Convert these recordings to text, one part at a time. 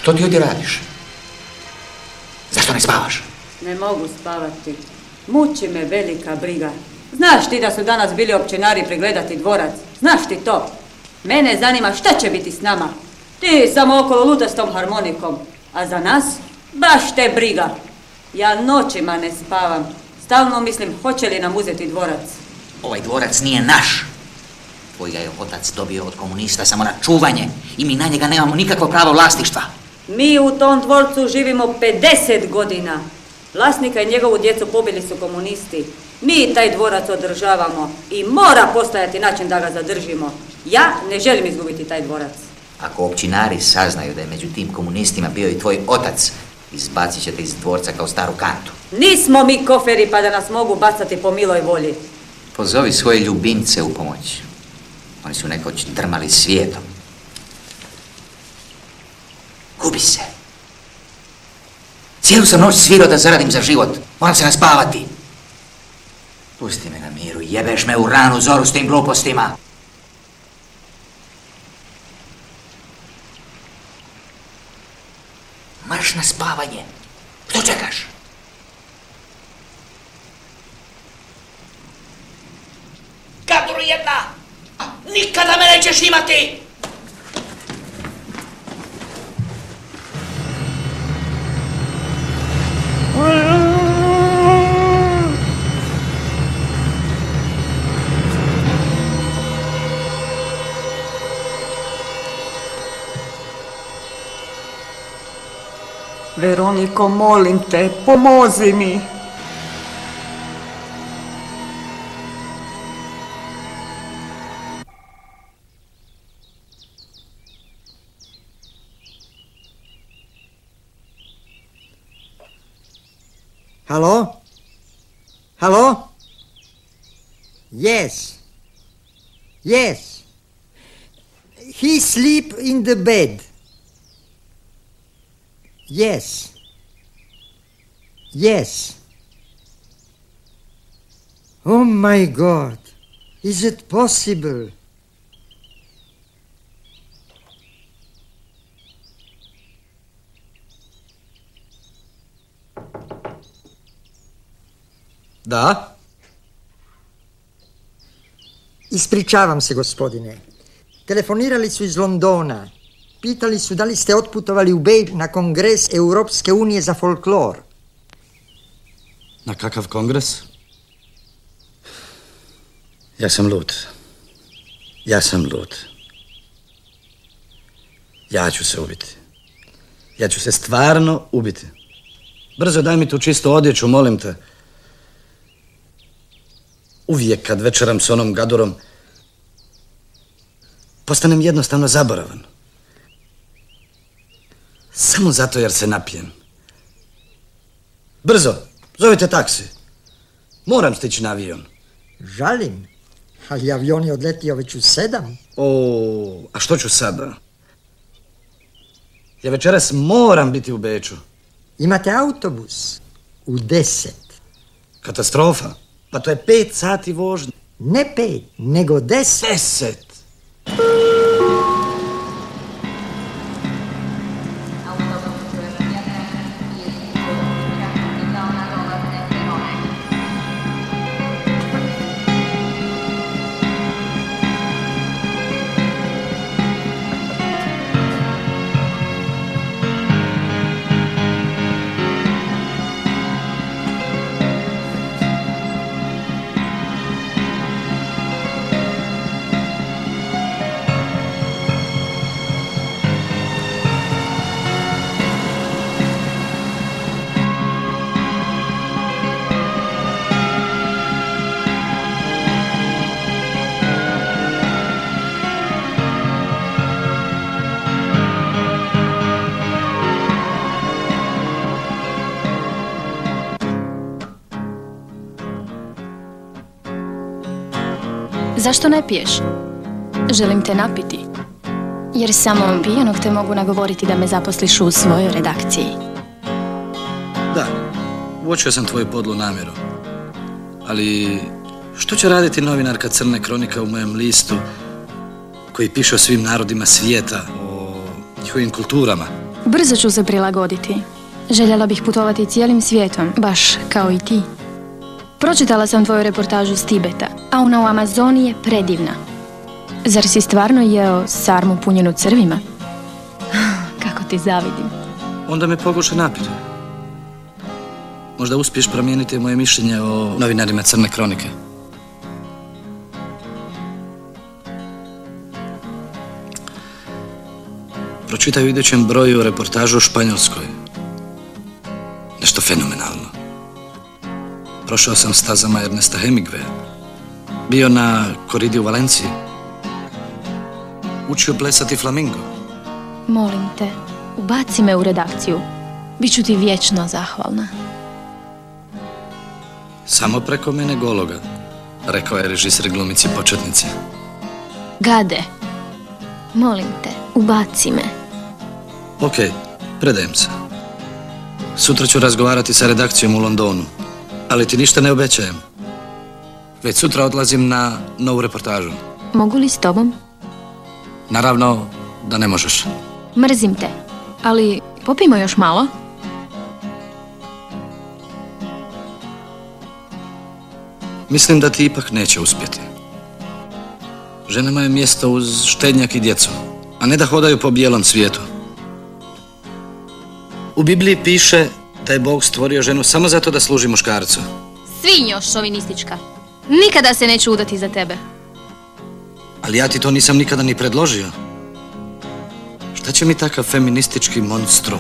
Što ti ovdje radiš? Zašto ne spavaš? Ne mogu spavati. Muči me velika briga. Znaš ti da su danas bili općinari pregledati dvorac? Znaš ti to? Mene zanima šta će biti s nama. Ti samo okolo lutastom harmonikom. A za nas? Baš te briga. Ja noćima ne spavam. Stalno mislim hoće li nam uzeti dvorac. Ovaj dvorac nije naš. Tvoj ga je otac dobio od komunista samo na čuvanje i mi na njega nemamo nikakvo pravo vlasništva. Mi u tom dvorcu živimo 50 godina. Vlasnika i njegovu djecu pobili su komunisti. Mi taj dvorac održavamo i mora postojati način da ga zadržimo. Ja ne želim izgubiti taj dvorac. Ako općinari saznaju da je među tim komunistima bio i tvoj otac, izbacit ćete iz dvorca kao staru kantu. Nismo mi koferi pa da nas mogu bacati po miloj volji. Pozovi svoje ljubimce u pomoć. Oni su nekoć drmali svijetom. Gubi se. Cijelu sam noć svirao da zaradim za život. Moram se naspavati. Pusti me na miru, jebeš me u ranu zoru s tim glupostima. Marš na spavanje. Što čekaš? Gadru jedna! Nikada me nećeš imati! Veroniko, molim te, pomozi mi. Hello? Hello? Yes. Yes. He sleep in the bed. Yes. Yes. Oh my God. Is it possible? Da? Ispričavam se, gospodine. Telefonirali su iz Londona. Pitali su da li ste otputovali u Beč na kongres Europske unije za folklor. Na kakav kongres? Ja sam lud. Ja ću se ubiti. Ja ću se stvarno ubiti. Brzo daj mi tu čistu odjeću, molim te. Uvijek kad večeram s onom gadurom, postanem jednostavno zaboravan. Samo zato jer se napijem. Brzo, zovite taksi. Moram stići na avion. Žalim, ali avion je odletio već u 7. O, a što ću sada? Ja večeras moram biti u Beču. Imate autobus u 10. Katastrofa. Pa to je 5 sati vožnje. Ne 5, nego 10. 10. Zašto ne piješ? Želim te napiti. Jer samo pijanog te mogu nagovoriti da me zaposliš u svojoj redakciji. Da, uočio sam tvoju podlu namjeru. Ali što će raditi novinarka Crne kronike u mojem listu koji piše o svim narodima svijeta, o njihovim kulturama? Brzo ću se prilagoditi. Željela bih putovati cijelim svijetom, baš kao i ti. Pročitala sam tvoju reportažu s Tibeta, a ona u Amazoni je predivna. Zar si stvarno jeo sarmu punjenu crvima? Kako ti zavidim. Onda me pokušaj napiti. Možda uspiješ promijeniti moje mišljenje o novinarima Crne kronike. Pročitaj u idućem broju reportažu o Španjolskoj. Nešto fenomenalno. Prošao sam stazama Ernesta Hemingwaya. Bio na koridi u Valenciji. Učio plesati flamingo. Molim te, ubaci me u redakciju. Biću ti vječno zahvalna. Samo preko mene gologa, rekao je režiser glumici početnici. Gade, molim te, ubaci me. Ok, predajem se. Sutra ću razgovarati sa redakcijom u Londonu, ali ti ništa ne obećajem. Već sutra odlazim na novu reportažu. Mogu li s tobom? Naravno da ne možeš. Mrzim te, ali popijmo još malo. Mislim da ti ipak neće uspjeti. Ženama je mjesto uz štednjak i djecu, a ne da hodaju po bijelom svijetu. U Bibliji piše da je Bog stvorio ženu samo zato da služi muškarcu. Svinjo šovinistička. Nikada se neću udati za tebe. Ali ja ti to nisam nikada ni predložio. Šta će mi takav feministički monstrum?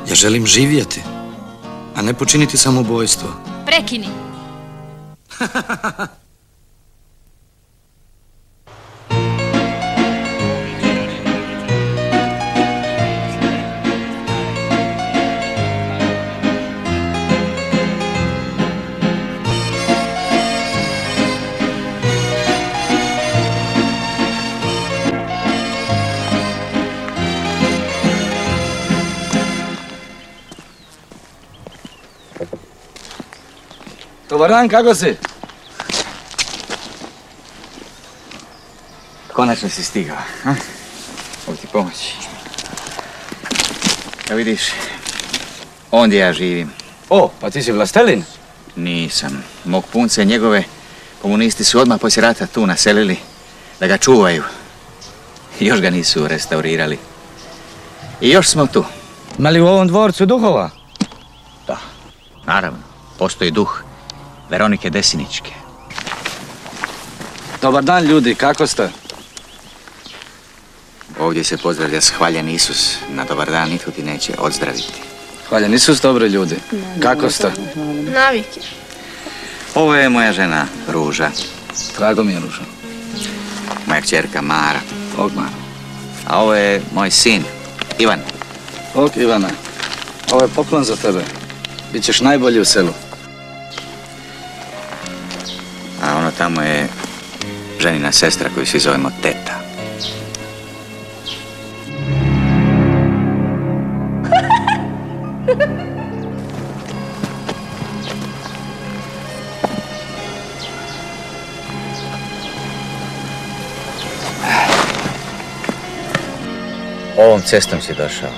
Ja želim živjeti, a ne počiniti samoubojstvo. Prekini. Dobar dan, kako si? Konačno si stigao, a? Mogu ti pomoći. Da vidiš, ondje ja živim. O, pa ti si vlastelin? Nisam. Mog punce njegove komunisti su odmah poslije rata tu naselili da ga čuvaju. Još ga nisu restaurirali. I još smo tu. Ma li u ovom dvorcu duhova? Da, naravno. Postoji duh Veronike Desiničke. Dobar dan, ljudi, kako ste? Ovdje se pozdravlja shvaljen Isus. Na dobar dan nitko ti neće odzdraviti. Hvaljen Isus, dobri ljudi. Kako ste? Navike. Ovo je moja žena Ruža, Drago mi je, Ruža. moja kćerka Mara, Ogmar. a ovo je moj sin Ivan. Ok, Ivana. Ovo je poklon za tebe. Bićeš najbolji u selu. A ono tamo je ženina sestra koju svi zovemo Teta. Ovom cestom si došao.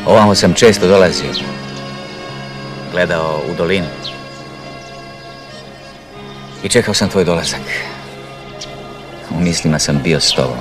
Ovamo sam često dolazio. Gledao u dolinu. I čekao sam tvoj dolazak. U mislima sam bio s tobom.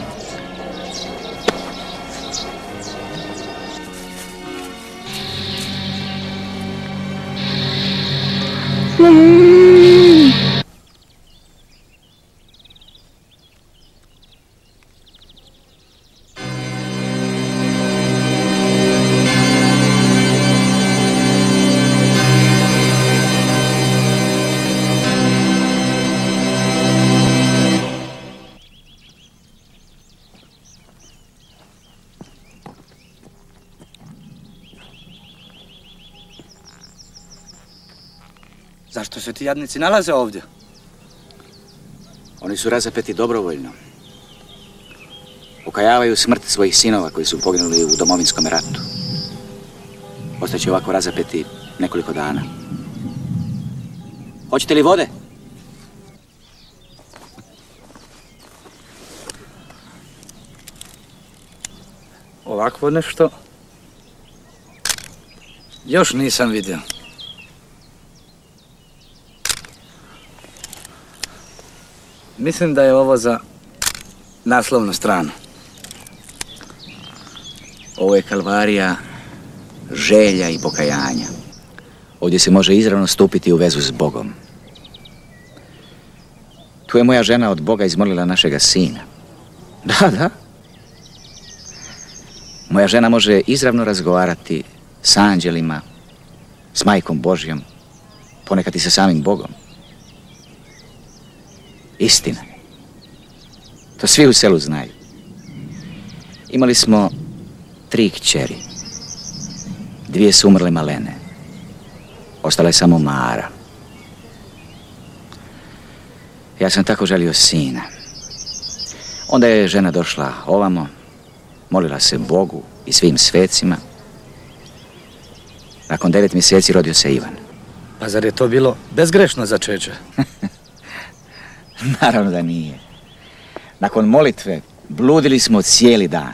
Zašto se ti jadnici nalaze ovdje? Oni su razapeti dobrovoljno. Ukajavaju smrt svojih sinova koji su poginuli u Domovinskom ratu. Ostaće ovako razapeti nekoliko dana. Hoćete li vode? ovakvo nešto još nisam vidio. Mislim da je ovo za naslovnu stranu. Ovo je kalvarija želja i pokajanja. Ovdje se može izravno stupiti u vezu s Bogom. Tu je moja žena od Boga izmolila našega sina. Da. Moja žena može izravno razgovarati s anđelima, s Majkom Božjom, ponekad i sa samim Bogom. Istina. To svi u selu znaju. Imali smo 3 kćeri. 2 su umrle malene. Ostala je samo Mara. Ja sam tako želio sina. Onda je žena došla ovamo, molila se Bogu i svim svecima. Nakon 9 mjeseci rodio se Ivan. Pa zar je to bilo bezgrešno začeće? Naravno da nije. Nakon molitve bludili smo cijeli dan.